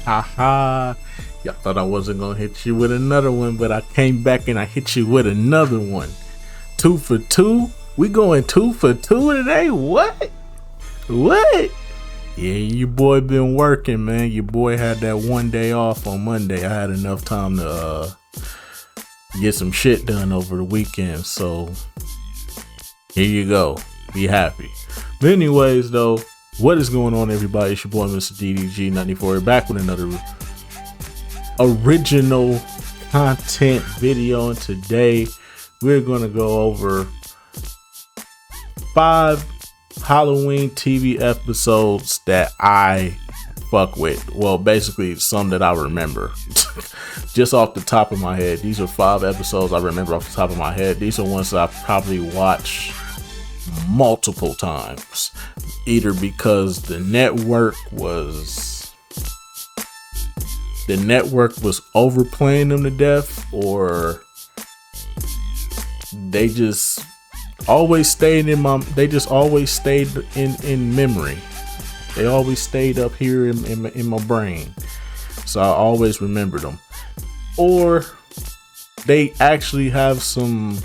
Haha. Y'all thought I wasn't gonna hit you with another one, but I came back and I hit you with another one. 2 for 2? We going 2 for 2 today? What? Yeah, your boy been working, man. Your boy had that one day off on Monday. I had enough time to get some shit done over the weekend. So here you go. Be happy. But anyways, though, what is going on, everybody? It's your boy, Mr. DDG94, back with another original content video. And today we're gonna go over 5 Halloween TV episodes that I fuck with. Well, basically some that I remember just off the top of my head. These are 5 episodes I remember off the top of my head. These are ones that I probably watched multiple times, either because the network was overplaying them to death, or they just always stayed in memory. They always stayed up here in my brain, so I always remembered them. Or they actually have some,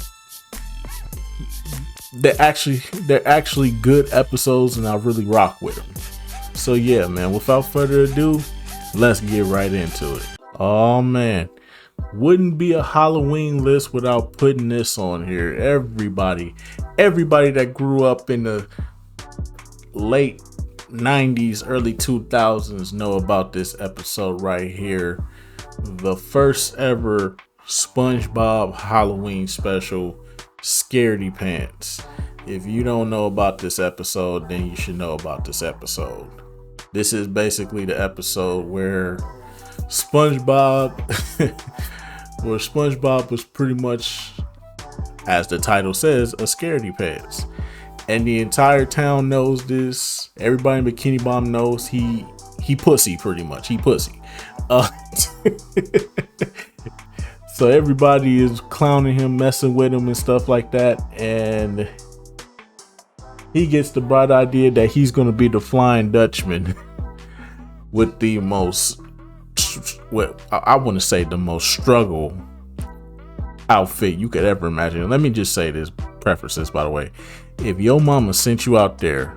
they're actually good episodes and I really rock with them. So yeah, man, without further ado, let's get right into it. Oh man, wouldn't be a Halloween list without putting this on here. Everybody that grew up in the late 90s, early 2000s know about this episode right here. The first ever SpongeBob Halloween special, Scaredy Pants. If you don't know about this episode, then you should know about this episode. This is basically the episode where SpongeBob was pretty much, as the title says, a Scaredy Pants. And the entire town knows this. Everybody in Bikini Bottom knows he pussy, pretty much. He pussy. So everybody is clowning him, messing with him and stuff like that. And he gets the bright idea that he's going to be the Flying Dutchman with the most, I want to say the most struggle outfit you could ever imagine. Let me just say this, preface this, by the way. If your mama sent you out there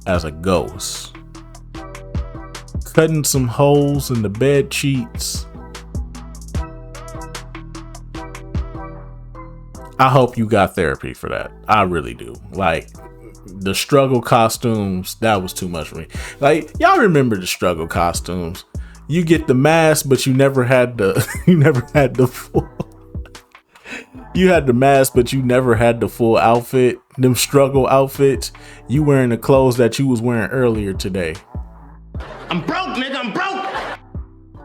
as a ghost, cutting some holes in the bed sheets, I hope you got therapy for that. I really do. Like, the struggle costumes, that was too much for me. Like, y'all remember the struggle costumes? You get the mask, but you never had the full. You had the mask, but you never had the full outfit. Them struggle outfits. You wearing the clothes that you was wearing earlier today. I'm broke, nigga. I'm broke.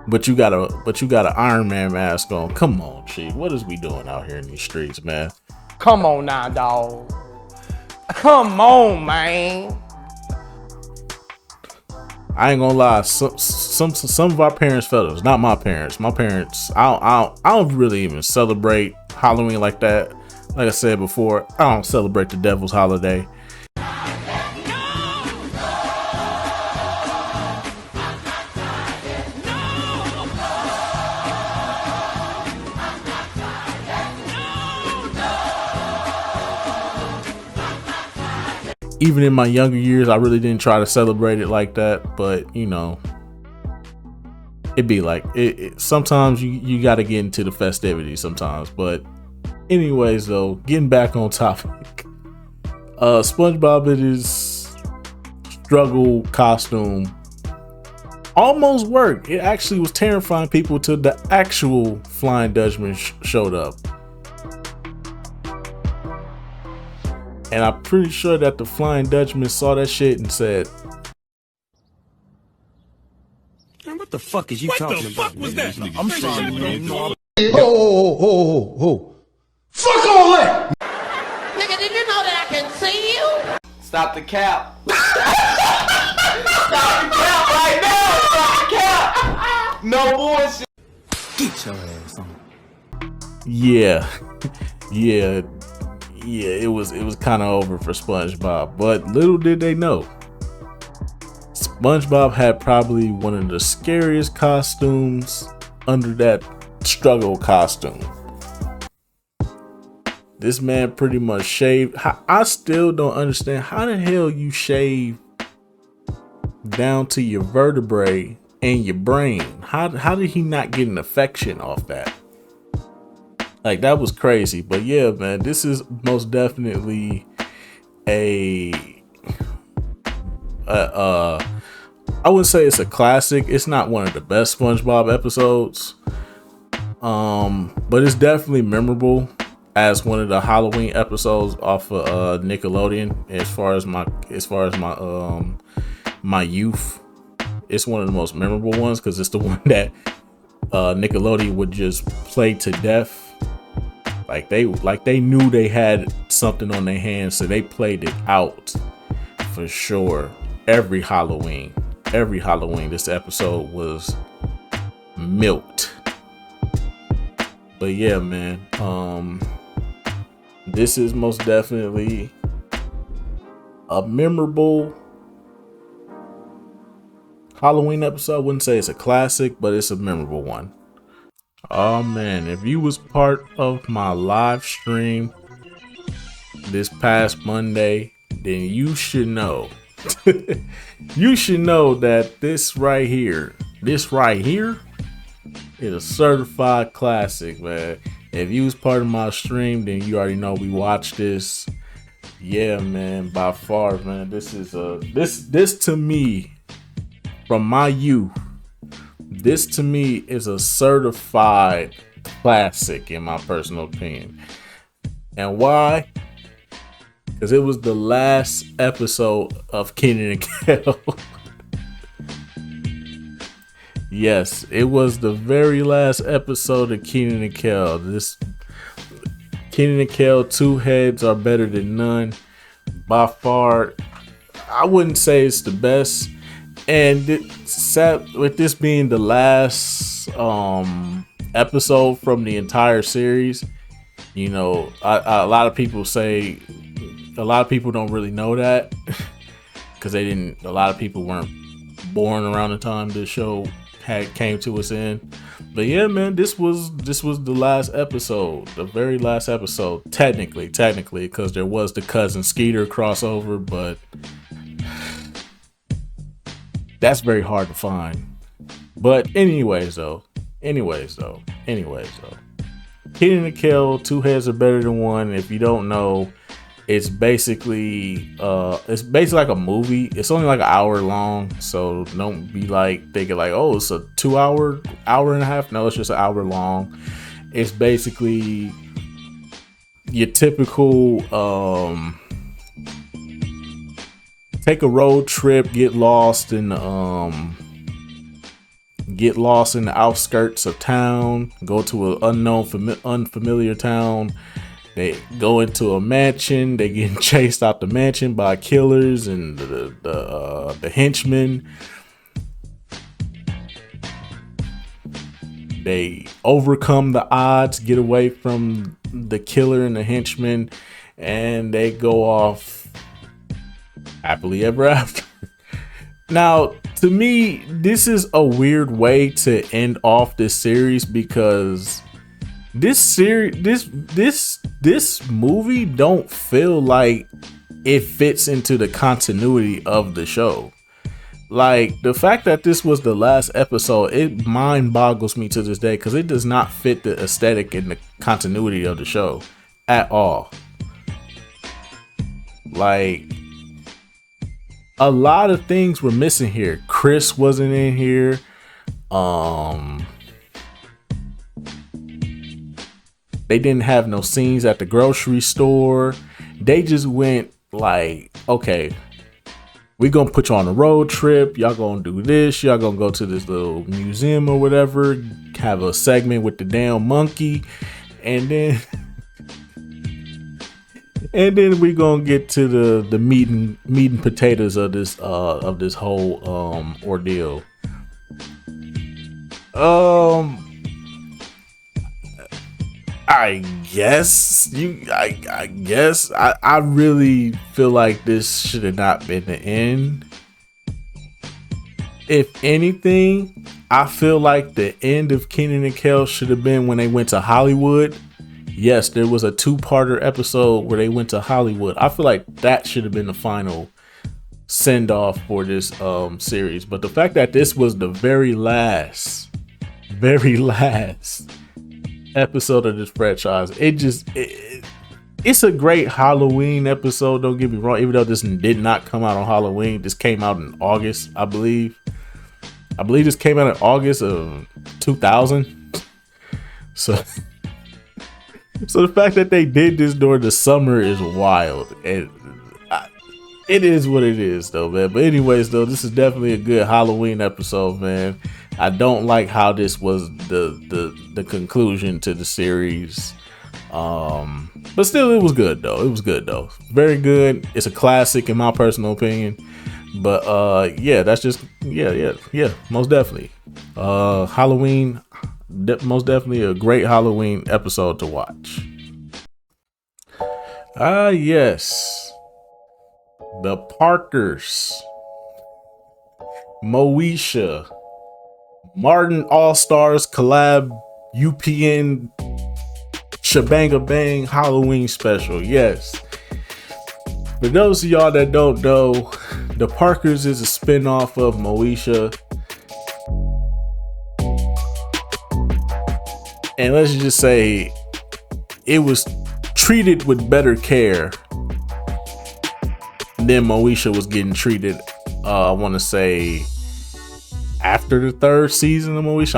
But you got an Iron Man mask on. Come on, Chief. What is we doing out here in these streets, man? Come on now, dog. Come on, man. I ain't gonna lie. Some of our parents felt it. Not my parents. My parents, I don't really even celebrate Halloween like that. Like I said before, I don't celebrate the devil's holiday. Even in my younger years, I really didn't try to celebrate it like that. But, you know, it'd be like, sometimes you got to get into the festivities sometimes. But anyways, though, getting back on topic, SpongeBob in his struggle costume almost worked. It actually was terrifying people till the actual Flying Dutchman showed up. And I'm pretty sure that the Flying Dutchman saw that shit and said, Man, what the fuck is you talking about? What the fuck was that? I'm sorry, man. Oh. Fuck all that! Nigga, did you know that I can see you? Stop the cap. Stop the cap right now. Stop the cap. No bullshit. Get your ass on. Yeah, it was kind of over for SpongeBob, but little did they know, SpongeBob had probably one of the scariest costumes under that struggle costume. This man pretty much shaved. I still don't understand how the hell you shave down to your vertebrae and your brain. How did he not get an infection off that? Like, that was crazy. But yeah, man, this is most definitely I wouldn't say it's a classic. It's not one of the best SpongeBob episodes. But it's definitely memorable as one of the Halloween episodes off of Nickelodeon. As far as my youth, it's one of the most memorable ones because it's the one that Nickelodeon would just play to death. Like they knew they had something on their hands, so they played it out for sure. Every Halloween, this episode was milked. But yeah, man, this is most definitely a memorable Halloween episode. I wouldn't say it's a classic, but it's a memorable one. Oh man, if you was part of my live stream this past Monday, then you should know. You should know that this right here is a certified classic, man. If you was part of my stream, then you already know we watched this. Yeah, man, by far, man. This is this to me, from my youth, this to me is a certified classic in my personal opinion. And why? Because it was the last episode of Kenan and Kel. Yes, it was the very last episode of Kenan and Kel. This Kenan and Kel, two heads are better than none. By far, I wouldn't say it's the best. And with this being the last episode from the entire series, you know, a lot of people say, a lot of people don't really know that because a lot of people weren't born around the time the show came to us in. But yeah, man, this was the last episode, the very last episode, technically, because there was the Cousin Skeeter crossover, but that's very hard to find. But anyways though, Kenan and Kel, two heads are better than one. If you don't know, it's basically like a movie. It's only like an hour long, so don't be like thinking like, oh, it's a 2 hour and a half. No, it's just an hour long. It's basically your typical take a road trip, get lost in the outskirts of town, go to an unfamiliar town. They go into a mansion. They getting chased out the mansion by killers and the henchmen. They overcome the odds, get away from the killer and the henchmen, and they go off happily ever after. Now, to me, this is a weird way to end off this series because this movie don't feel like it fits into the continuity of the show. Like, the fact that this was the last episode, it mind boggles me to this day because it does not fit the aesthetic and the continuity of the show at all. Like, a lot of things were missing here. Chris wasn't in here. They didn't have no scenes at the grocery store. They just went like, okay, we gonna put you on a road trip. Y'all gonna do this. Y'all gonna go to this little museum or whatever. Have a segment with the damn monkey. And then we gonna get to the meat and potatoes of this whole ordeal. I guess I really feel like this should have not been the end. If anything, I feel like the end of Kenan and Kel should have been when they went to Hollywood. Yes, there was a 2-parter episode where they went to Hollywood. I feel like that should have been the final send off for this series. But the fact that this was the very last episode of this franchise, it's a great Halloween episode. Don't get me wrong. Even though this did not come out on Halloween, this came out in August, I believe. I believe this came out in August of 2000. So the fact that they did this during the summer is wild. And it is what it is, though, man. But anyways, though, this is definitely a good Halloween episode, man. I don't like how this was the conclusion to the series. But still, it was good, though. Very good. It's a classic in my personal opinion. But yeah, that's just yeah, most definitely. Halloween, most definitely a great Halloween episode to watch. Yes, the Parkers, Moesha, Martin All Stars collab UPN Shabanga Bang Halloween special. Yes. For those of y'all that don't know, the Parkers is a spinoff of Moesha. And let's just say it was treated with better care than Moesha was getting treated. I want to say after the third season of Moesha.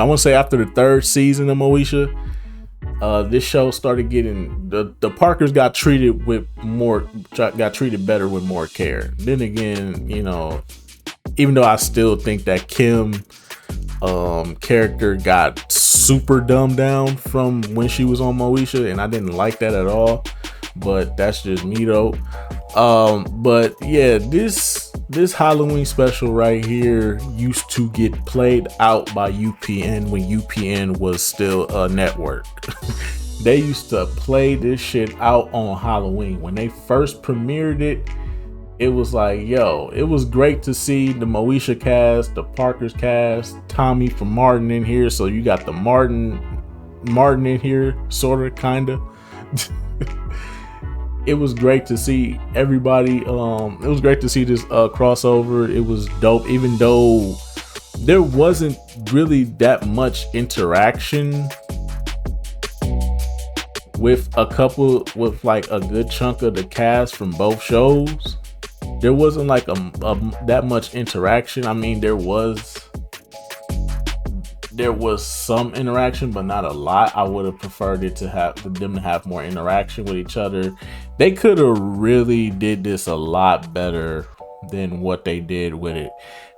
This show started getting the Parkers got treated better with more care. Then again, you know, even though I still think that Kim character got super dumbed down from when she was on Moesha, and I didn't like that at all, but that's just me though. But yeah, this Halloween special right here used to get played out by UPN when UPN was still a network. They used to play this shit out on Halloween. When they first premiered it, it was like, yo, it was great to see the Moesha cast, the Parkers cast, Tommy from Martin in here. So you got the Martin in here, sort of, kind of. It was great to see everybody. It was great to see this crossover. It was dope, even though there wasn't really that much interaction with like a good chunk of the cast from both shows. There wasn't like that much interaction. I mean, there was some interaction, but not a lot. I would have preferred it to have them to have more interaction with each other. They could have really did this a lot better than what they did with it.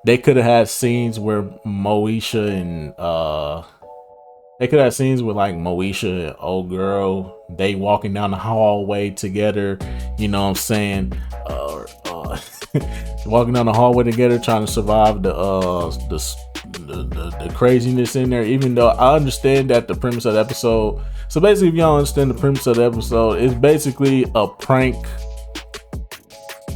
They could have had scenes where Moesha and Moesha and old girl, they walking down the hallway together, you know what I'm saying? Walking down the hallway together, trying to survive the craziness in there. Even though I understand that the premise of the episode, so basically, if y'all understand the premise of the episode, it's basically a prank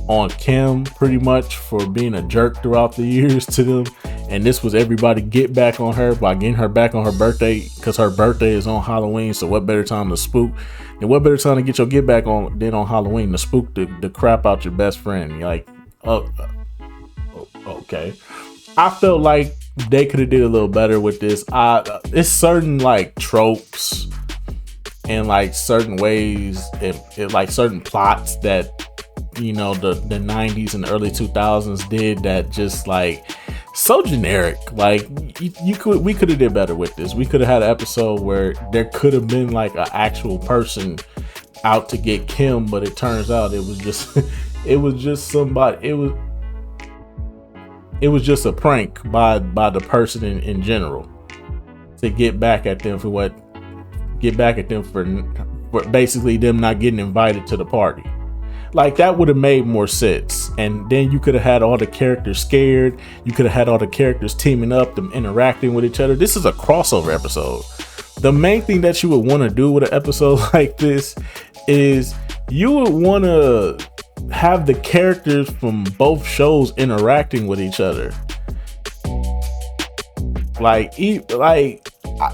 on Kim, pretty much, for being a jerk throughout the years to them. And this was everybody get back on her by getting her back on her birthday, because her birthday is on Halloween. So what better time to spook? And what better time to get your get back on than on Halloween to spook the crap out your best friend? You're like, okay. I felt like they could have did a little better with this. It's certain like tropes and like certain ways and like certain plots that, you know, the 90s and early 2000s did that just like so generic. Like we could have did better with this. We could have had an episode where there could have been like an actual person out to get Kim, but it turns out it was just somebody. It was just a prank by the person in general to get back at them for basically them not getting invited to the party. Like that would have made more sense. And then you could have had all the characters scared. You could have had all the characters teaming up, them interacting with each other. This is a crossover episode. The main thing that you would want to do with an episode like this is you would want to have the characters from both shows interacting with each other.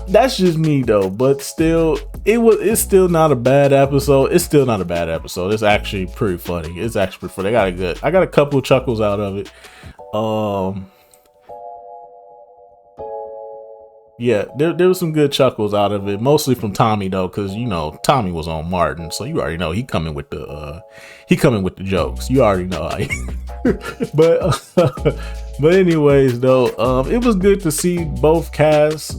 That's just me though, but still, it's still not a bad episode. It's still not a bad episode. It's actually pretty funny. I got a couple of chuckles out of it. Yeah, there was some good chuckles out of it, mostly from Tommy though, because Tommy was on Martin, so you already know he coming with the jokes. You already know but anyways though, it was good to see both casts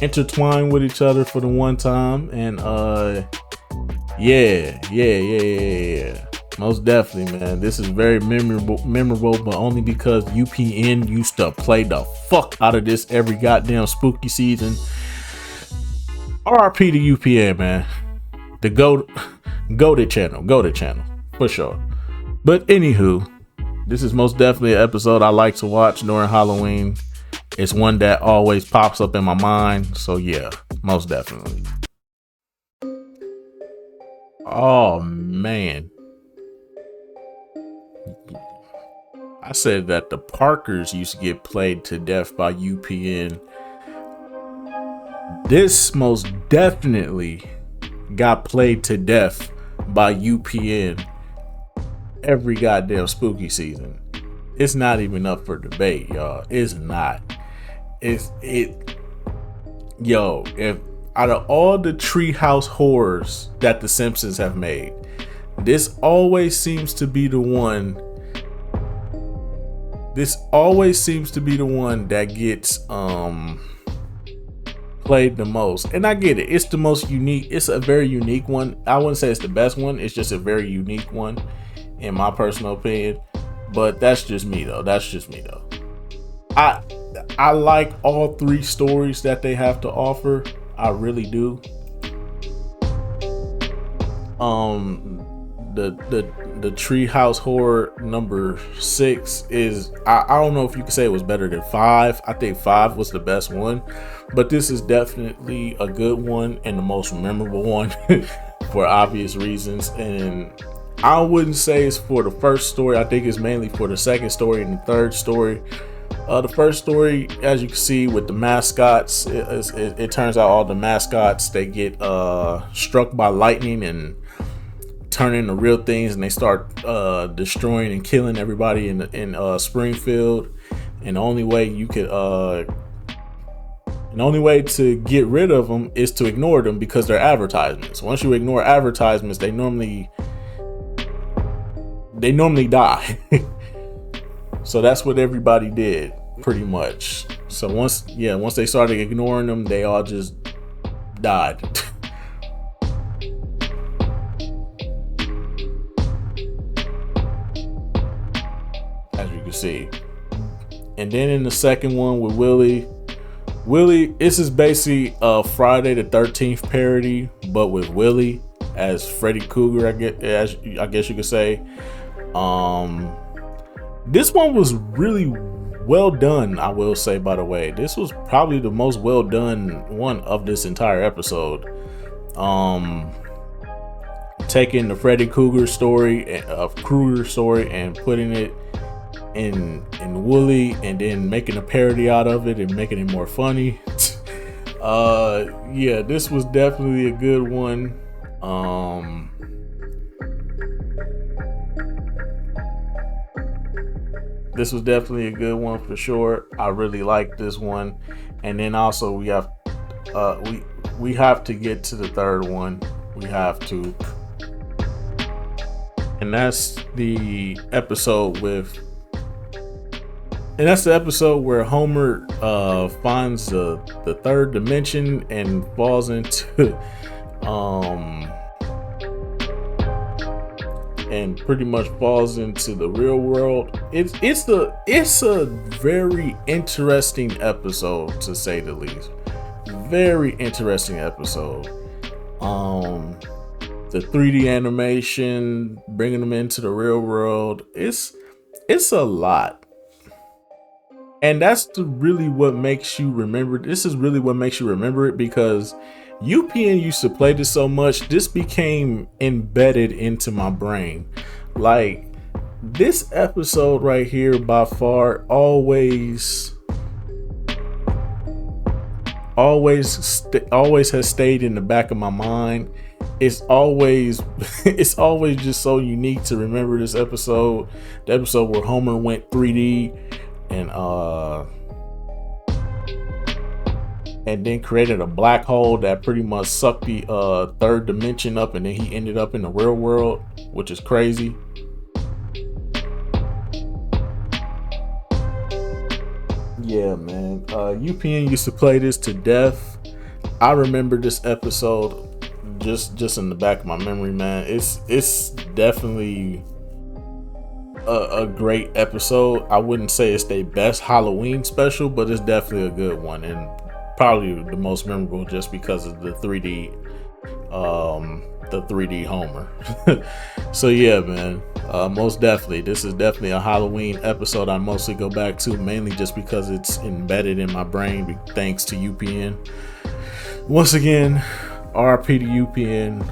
intertwine with each other for the one time, and yeah. Most definitely, man. This is very memorable, but only because UPN used to play the fuck out of this every goddamn spooky season. RIP to UPN, man. The go to channel for sure. But anywho, this is most definitely an episode I like to watch during Halloween. It's one that always pops up in my mind. So yeah, most definitely. Oh man. I said that the Parkers used to get played to death by UPN. This most definitely got played to death by UPN every goddamn spooky season. It's not even up for debate, y'all. It's not. If out of all the treehouse horrors that the Simpsons have made, this always seems to be the one that gets played the most. And I get it. It's the most unique. It's a very unique one. I wouldn't say it's the best one. It's just a very unique one in my personal opinion. But that's just me though. I like all three stories that they have to offer. I really do. The Treehouse Horror number 6 is I don't know if you could say it was better than 5. I think 5 was the best one, but this is definitely a good one and the most memorable one for obvious reasons. And I wouldn't say it's for the first story. I think it's mainly for the second story and the third story. The first story, as you can see with the mascots, it turns out all the mascots, they get struck by lightning and turn into real things, and they start destroying and killing everybody in Springfield. And the only way to get rid of them is to ignore them, because they're advertisements. Once you ignore advertisements, they normally die. So that's what everybody did, pretty much. So once they started ignoring them, they all just died. As you can see. And then in the second one with Willie, this is basically a Friday the 13th parody, but with Willie as Freddy Krueger, I guess you could say. This one was really well done, I will say, by the way. This was probably the most well done one of this entire episode. Taking the Freddy Krueger story and putting it in Wooly, and then making a parody out of it and making it more funny. Yeah, this was definitely a good one. This was definitely a good one for sure. I really like this one. And then also we have to get to the third one. We have to. And that's the episode where Homer finds the third dimension and falls into and pretty much falls into the real world. It's a very interesting episode, to say the least. Very interesting episode. The 3D animation, bringing them into the real world, it's a lot. And that's really what makes you remember. This is really what makes you remember it, because UPN used to play this so much, this became embedded into my brain. Like, this episode right here by far always always has stayed in the back of my mind. It's always just so unique to remember this episode. The episode where Homer went 3D and then created a black hole that pretty much sucked the third dimension up, and then he ended up in the real world, which is crazy. Yeah, man. UPN used to play this to death. I remember this episode just in the back of my memory, man. It's definitely a great episode. I wouldn't say it's their best Halloween special, but it's definitely a good one, and probably the most memorable just because of the 3D Homer. So yeah, man, most definitely this is definitely a Halloween episode I mostly go back to, mainly just because it's embedded in my brain thanks to UPN. Once again, RIP to UPN,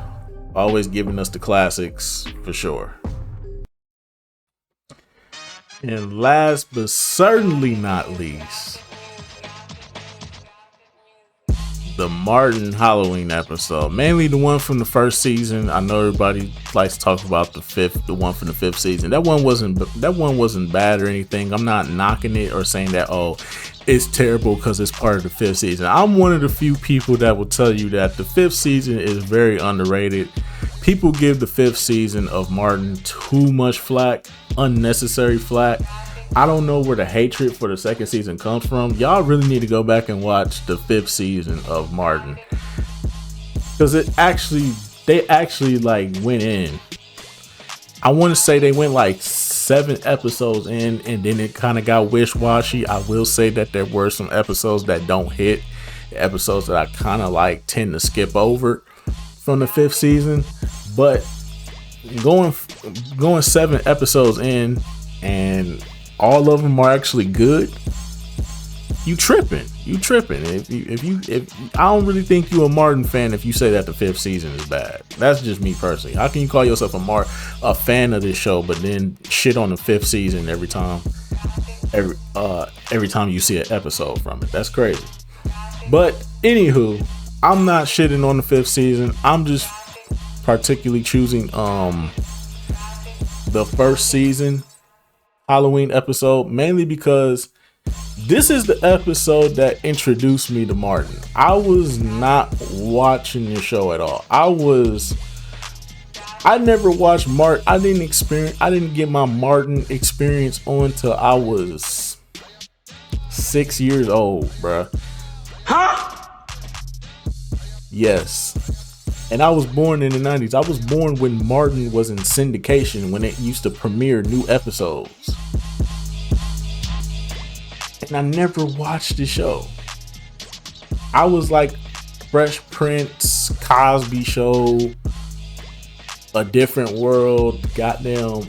always giving us the classics for sure. And last but certainly not least, the Martin Halloween episode, mainly the one from the first season. I know everybody likes to talk about the one from the fifth season. That one wasn't bad or anything. I'm not knocking it or saying that it's terrible because it's part of the fifth season. I'm one of the few people that will tell you that the fifth season is very underrated. People give the fifth season of Martin too much flack, unnecessary flack. I don't know where the hatred for the second season comes from. Y'all really need to go back and watch the fifth season of Martin, because they actually like went in. I want to say they went like 7 episodes in, and then it kind of got wish-washy. I will say that there were some episodes that don't hit, episodes that I kind of like tend to skip over from the fifth season. But going 7 episodes in and all of them are actually good, you tripping. If I don't really think you a Martin fan if you say that the fifth season is bad. That's just me personally. How can you call yourself a fan of this show but then shit on the fifth season every time you see an episode from it? That's crazy. But anywho, I'm not shitting on the fifth season. I'm just particularly choosing the first season Halloween episode, mainly because this is the episode that introduced me to Martin. I was not watching the show at all. I never watched Martin. I didn't get my Martin experience on till I was 6 years old, bruh. Huh? Yes. And I was born in the 90s. I was born when Martin was in syndication, when it used to premiere new episodes. And I never watched the show. I was like Fresh Prince, Cosby Show, A Different World, goddamn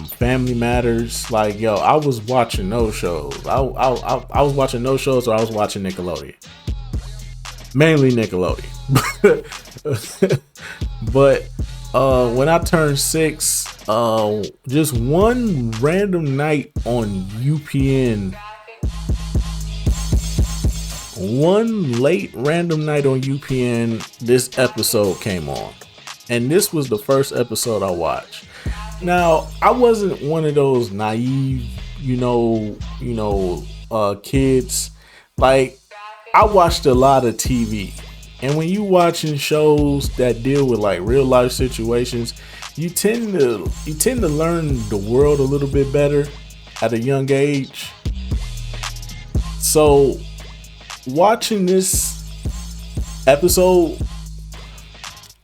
Family Matters. Like, yo, I was watching those shows. I was watching those shows, or I was watching Nickelodeon. Mainly Nickelodeon. But when I turned 6, just one random night on UPN, one late random night on UPN, this episode came on, and this was the first episode I watched. Now, I wasn't one of those naive, kids. Like, I watched a lot of TV. And when you watching shows that deal with like real life situations, you tend to learn the world a little bit better at a young age. So watching this episode,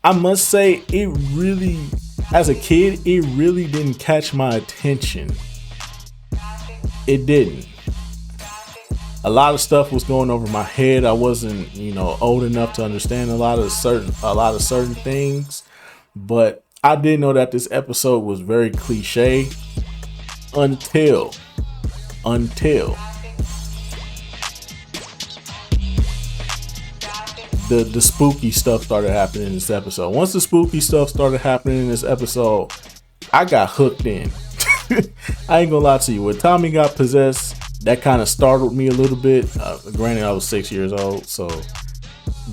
I must say it really, as a kid, it really didn't catch my attention. It didn't. A lot of stuff was going over my head. I wasn't, old enough to understand a lot of certain things, but I did know that this episode was very cliche until the spooky stuff started happening in this episode. Once the spooky stuff started happening in this episode, I got hooked in. I ain't gonna lie to you. When Tommy got possessed, that kind of startled me a little bit. Granted, I was 6 years old, so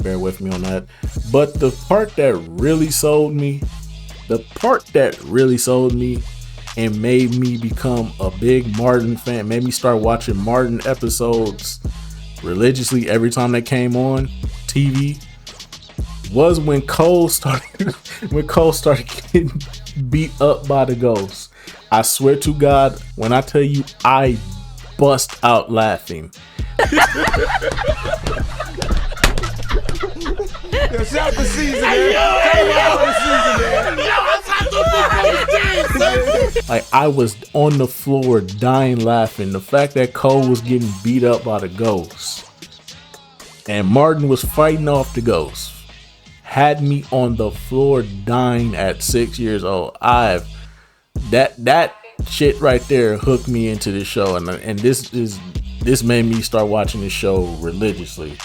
bear with me on that. But the part that really sold me, and made me become a big Martin fan, made me start watching Martin episodes religiously every time they came on TV, was when Cole started getting beat up by the ghost. I swear to God, when I tell you, I bust out laughing. Yo, shout the season, man. Like, I was on the floor dying laughing. The fact that Cole was getting beat up by the ghost and Martin was fighting off the ghost had me on the floor dying at 6 years old. That shit right there hooked me into the show, and this made me start watching the show religiously.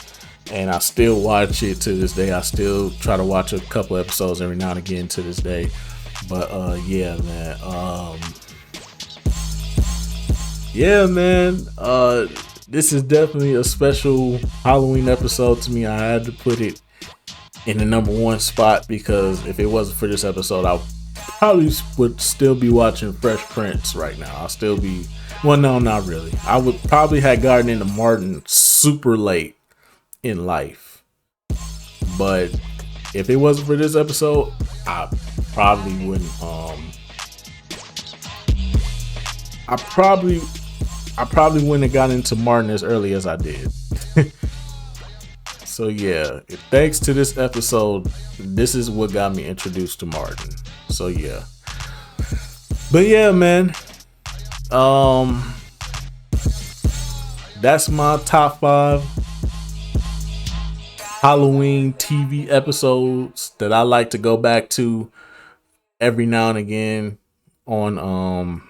And I still watch it to this day. I still try to watch a couple episodes every now and again to this day. But yeah, man. This is definitely a special Halloween episode to me. I had to put it in the number one spot, because if it wasn't for this episode, I probably would still be watching Fresh Prince right now. I'll still be, well, no, not really. I would probably have gotten into Martin super late in life, but if it wasn't for this episode, I probably wouldn't. I probably wouldn't have gotten into Martin as early as I did. So yeah, thanks to this episode, this is what got me introduced to Martin. So yeah, but yeah, man, that's my top 5 Halloween TV episodes that I like to go back to every now and again on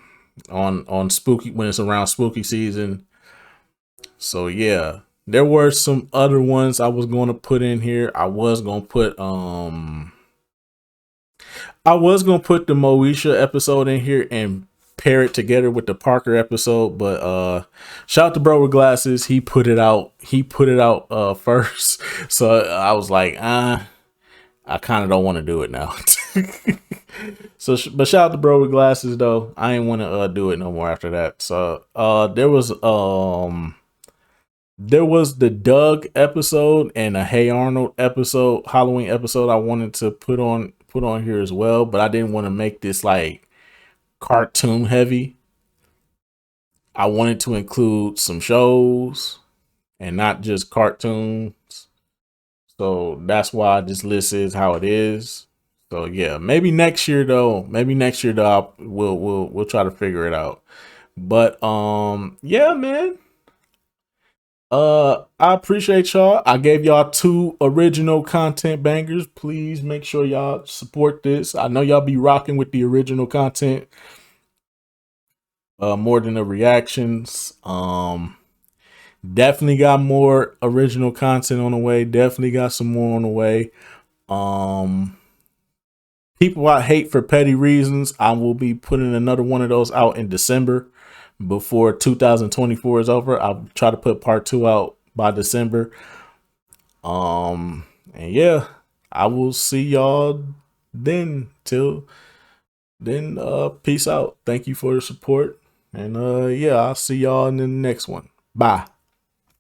spooky, when it's around spooky season. So yeah, there were some other ones I was going to put in here. I was going to put the Moesha episode in here and pair it together with the Parker episode, but shout out to Bro with Glasses. He put it out first, so I was like, I kind of don't want to do it now. So but shout out to Bro with Glasses though. I ain't want to do it no more after that. So there was the Doug episode and a Hey Arnold episode, Halloween episode, I wanted to put on here as well, but I didn't want to make this like cartoon heavy. I wanted to include some shows and not just cartoons. So that's why this list is how it is. So yeah, maybe next year though, we'll try to figure it out. But yeah, man. I appreciate y'all. I gave y'all 2 original content bangers. Please make sure y'all support this. I know y'all be rocking with the original content more than the reactions. Definitely got more original content on the way. Definitely got some more on the way. People I hate for petty reasons, I will be putting another one of those out in December. Before 2024 is over, I'll try to put part 2 out by December. And yeah, I will see y'all then. Till then, peace out. Thank you for the support. And yeah, I'll see y'all in the next one. Bye.